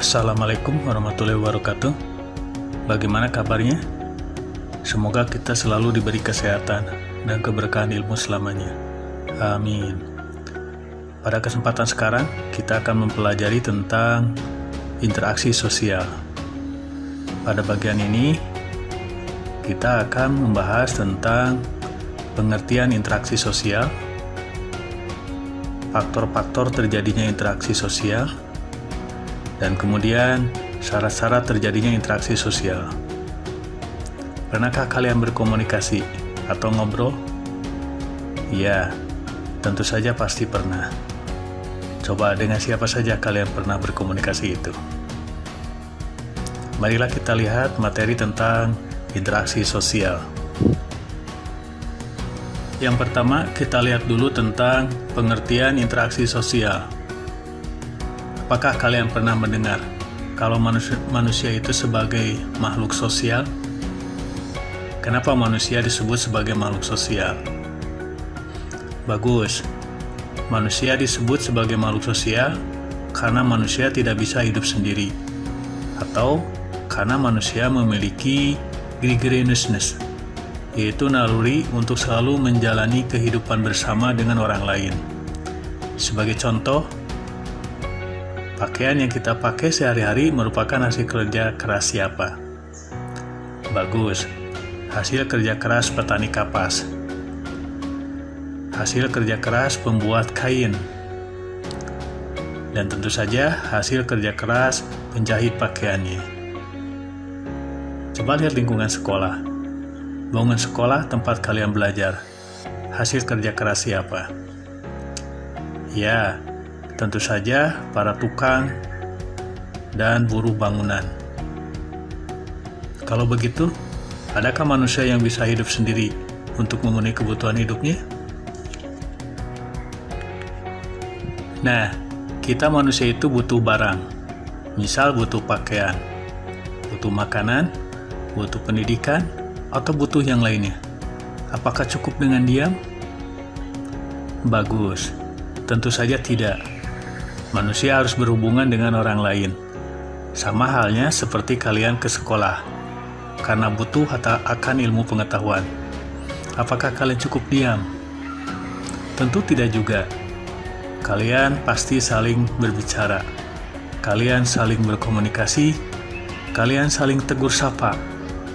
Assalamualaikum warahmatullahi wabarakatuh. Bagaimana kabarnya? Semoga kita selalu diberi kesehatan dan keberkahan ilmu selamanya. Amin. Pada kesempatan sekarang, kita akan mempelajari tentang interaksi sosial. Pada bagian ini, kita akan membahas tentang pengertian interaksi sosial, faktor-faktor terjadinya interaksi sosial, dan kemudian syarat-syarat terjadinya interaksi sosial. Pernahkah kalian berkomunikasi atau ngobrol? Ya, tentu saja pasti pernah. Coba dengan siapa saja kalian pernah berkomunikasi itu? Marilah kita lihat materi tentang interaksi sosial. Yang pertama, kita lihat dulu tentang pengertian interaksi sosial. Apakah kalian pernah mendengar kalau manusia itu sebagai makhluk sosial? Kenapa manusia disebut sebagai makhluk sosial? Bagus. Manusia disebut sebagai makhluk sosial karena manusia tidak bisa hidup sendiri, atau karena manusia memiliki gregariousness, yaitu naluri untuk selalu menjalani kehidupan bersama dengan orang lain. Sebagai contoh, pakaian yang kita pakai sehari-hari merupakan hasil kerja keras siapa? Bagus, hasil kerja keras petani kapas, hasil kerja keras pembuat kain, dan tentu saja hasil kerja keras penjahit pakaiannya. Coba lihat lingkungan sekolah, bangunan sekolah tempat kalian belajar, hasil kerja keras siapa? Ya, tentu saja para tukang dan buruh bangunan. Kalau begitu, adakah manusia yang bisa hidup sendiri untuk memenuhi kebutuhan hidupnya? Nah, kita manusia itu butuh barang. Misal butuh pakaian, butuh makanan, butuh pendidikan, atau butuh yang lainnya. Apakah cukup dengan diam? Bagus. Tentu saja tidak. Manusia harus berhubungan dengan orang lain. Sama halnya seperti kalian ke sekolah, karena butuh akan ilmu pengetahuan. Apakah kalian cukup diam? Tentu tidak juga. Kalian pasti saling berbicara. Kalian saling berkomunikasi. Kalian saling tegur sapa.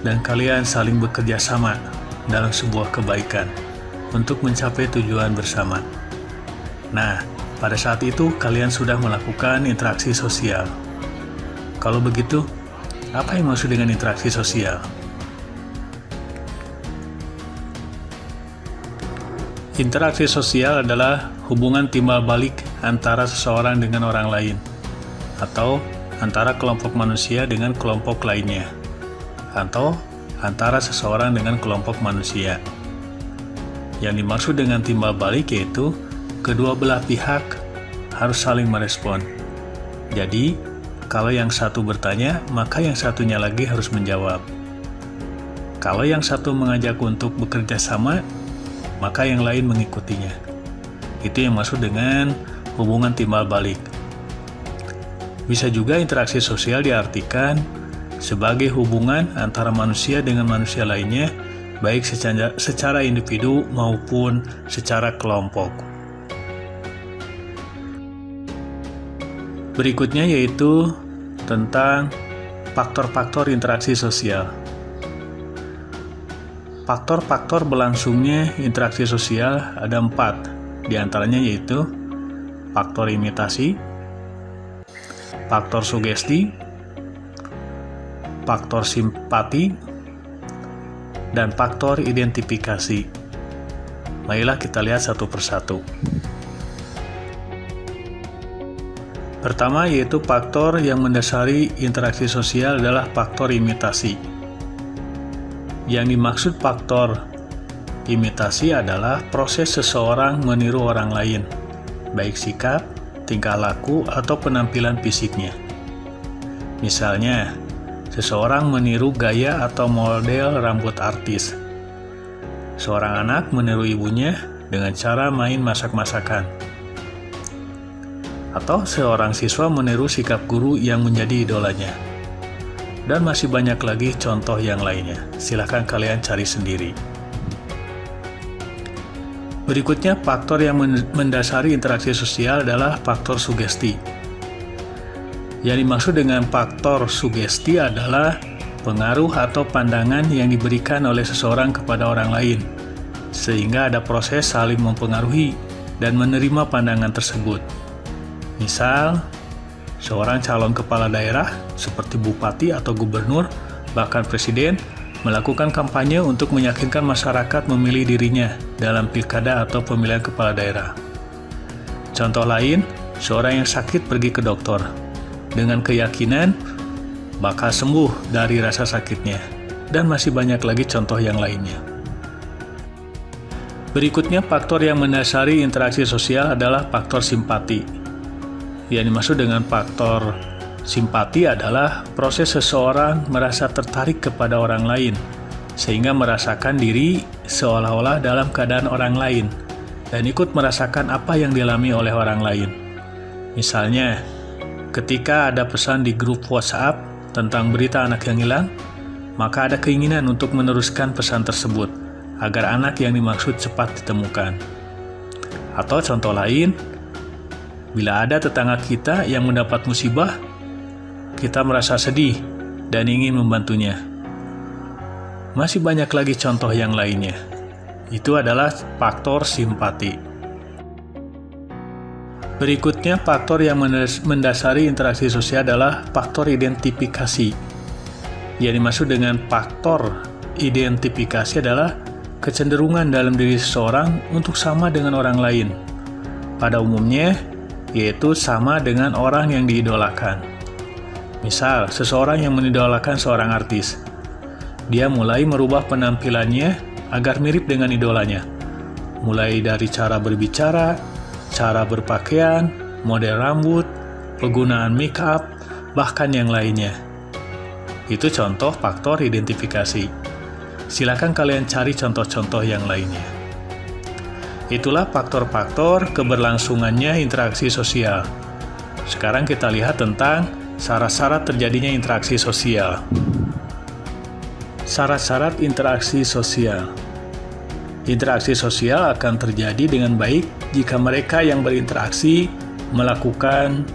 Dan kalian saling bekerja sama dalam sebuah kebaikan untuk mencapai tujuan bersama. Nah, pada saat itu, kalian sudah melakukan interaksi sosial. Kalau begitu, apa yang maksud dengan interaksi sosial? Interaksi sosial adalah hubungan timbal balik antara seseorang dengan orang lain, atau antara kelompok manusia dengan kelompok lainnya, atau antara seseorang dengan kelompok manusia. Yang dimaksud dengan timbal balik yaitu kedua belah pihak harus saling merespon. Jadi, kalau yang satu bertanya, maka yang satunya lagi harus menjawab. Kalau yang satu mengajak untuk bekerja sama, maka yang lain mengikutinya. Itu yang maksud dengan hubungan timbal balik. Bisa juga interaksi sosial diartikan sebagai hubungan antara manusia dengan manusia lainnya, baik secara individu maupun secara kelompok. Berikutnya yaitu tentang faktor-faktor interaksi sosial. Faktor-faktor berlangsungnya interaksi sosial ada 4, diantaranya yaitu faktor imitasi, faktor sugesti, faktor simpati, dan faktor identifikasi. Marilah kita lihat satu persatu. Pertama, yaitu faktor yang mendasari interaksi sosial adalah faktor imitasi. Yang dimaksud faktor imitasi adalah proses seseorang meniru orang lain, baik sikap, tingkah laku, atau penampilan fisiknya. Misalnya, seseorang meniru gaya atau model rambut artis. Seorang anak meniru ibunya dengan cara main masak-masakan. Atau seorang siswa meniru sikap guru yang menjadi idolanya. Dan masih banyak lagi contoh yang lainnya. Silahkan kalian cari sendiri. Berikutnya, faktor yang mendasari interaksi sosial adalah faktor sugesti. Yang dimaksud dengan faktor sugesti adalah pengaruh atau pandangan yang diberikan oleh seseorang kepada orang lain, sehingga ada proses saling mempengaruhi dan menerima pandangan tersebut. Misal, seorang calon kepala daerah seperti bupati atau gubernur, bahkan presiden, melakukan kampanye untuk meyakinkan masyarakat memilih dirinya dalam pilkada atau pemilihan kepala daerah. Contoh lain, seorang yang sakit pergi ke dokter dengan keyakinan bakal sembuh dari rasa sakitnya, dan masih banyak lagi contoh yang lainnya. Berikutnya, faktor yang mendasari interaksi sosial adalah faktor simpati. Yang dimaksud dengan faktor simpati adalah proses seseorang merasa tertarik kepada orang lain, sehingga merasakan diri seolah-olah dalam keadaan orang lain, dan ikut merasakan apa yang dialami oleh orang lain. Misalnya, ketika ada pesan di grup WhatsApp tentang berita anak yang hilang, maka ada keinginan untuk meneruskan pesan tersebut, agar anak yang dimaksud cepat ditemukan. Atau contoh lain, bila ada tetangga kita yang mendapat musibah, kita merasa sedih dan ingin membantunya. Masih banyak lagi contoh yang lainnya. Itu adalah faktor simpati. Berikutnya, faktor yang mendasari interaksi sosial adalah faktor identifikasi. Yang dimaksud dengan faktor identifikasi adalah kecenderungan dalam diri seseorang untuk sama dengan orang lain. Pada umumnya, yaitu sama dengan orang yang diidolakan. Misal, seseorang yang mengidolakan seorang artis. Dia mulai merubah penampilannya agar mirip dengan idolanya. Mulai dari cara berbicara, cara berpakaian, model rambut, penggunaan make up, bahkan yang lainnya. Itu contoh faktor identifikasi. Silakan kalian cari contoh-contoh yang lainnya. Itulah faktor-faktor keberlangsungannya interaksi sosial. Sekarang kita lihat tentang syarat-syarat terjadinya interaksi sosial. Syarat-syarat interaksi sosial. Interaksi sosial akan terjadi dengan baik jika mereka yang berinteraksi melakukan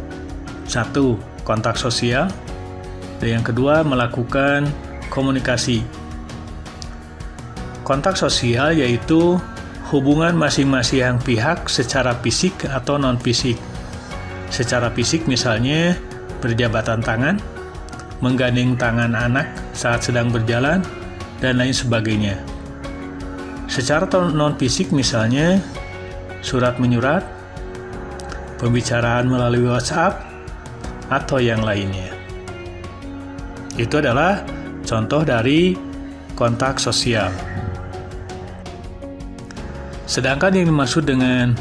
1. Kontak sosial, dan yang kedua melakukan komunikasi. Kontak sosial yaitu hubungan masing-masing pihak secara fisik atau non-fisik. Secara fisik misalnya berjabatan tangan, menggandeng tangan anak saat sedang berjalan, dan lain sebagainya. Secara non-fisik misalnya surat menyurat, pembicaraan melalui WhatsApp, atau yang lainnya. Itu adalah contoh dari kontak sosial. Sedangkan yang dimaksud dengan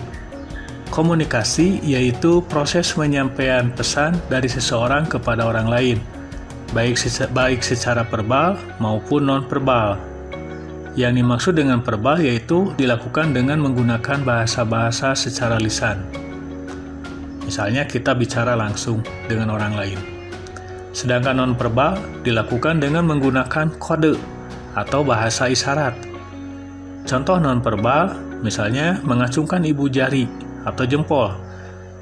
komunikasi yaitu proses penyampaian pesan dari seseorang kepada orang lain, baik secara verbal maupun non-verbal. Yang dimaksud dengan verbal yaitu dilakukan dengan menggunakan bahasa-bahasa secara lisan. Misalnya kita bicara langsung dengan orang lain. Sedangkan non-verbal dilakukan dengan menggunakan kode atau bahasa isyarat. Contoh non-verbal misalnya mengacungkan ibu jari atau jempol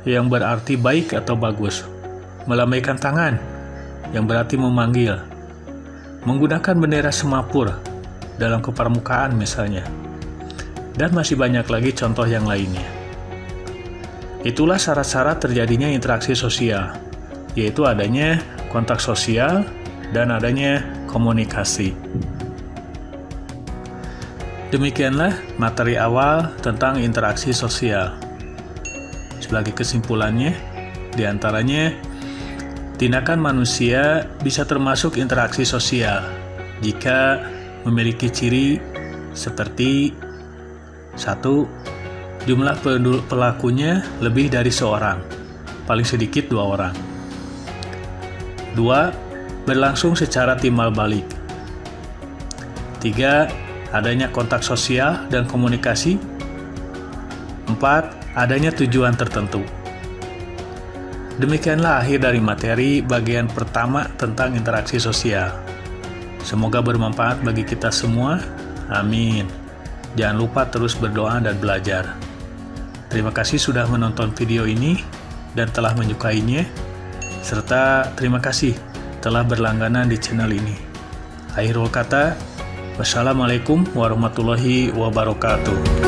yang berarti baik atau bagus, melambaikan tangan yang berarti memanggil, menggunakan bendera semapur dalam kepramukaan misalnya, dan masih banyak lagi contoh yang lainnya. Itulah syarat-syarat terjadinya interaksi sosial, yaitu adanya kontak sosial dan adanya komunikasi. Demikianlah materi awal tentang interaksi sosial. Sebagai kesimpulannya, Di antaranya, tindakan manusia bisa termasuk interaksi sosial jika memiliki ciri seperti 1. Jumlah pelakunya lebih dari seorang, paling sedikit 2 orang. 2. Berlangsung secara timbal balik. 3. Adanya kontak sosial dan komunikasi. 4. Adanya tujuan tertentu. Demikianlah akhir dari materi bagian pertama tentang interaksi sosial. Semoga bermanfaat bagi kita semua. Amin. Jangan lupa terus berdoa dan belajar. Terima kasih sudah menonton video ini dan telah menyukainya. Serta terima kasih telah berlangganan di channel ini. Akhirul kata, wassalamualaikum warahmatullahi wabarakatuh.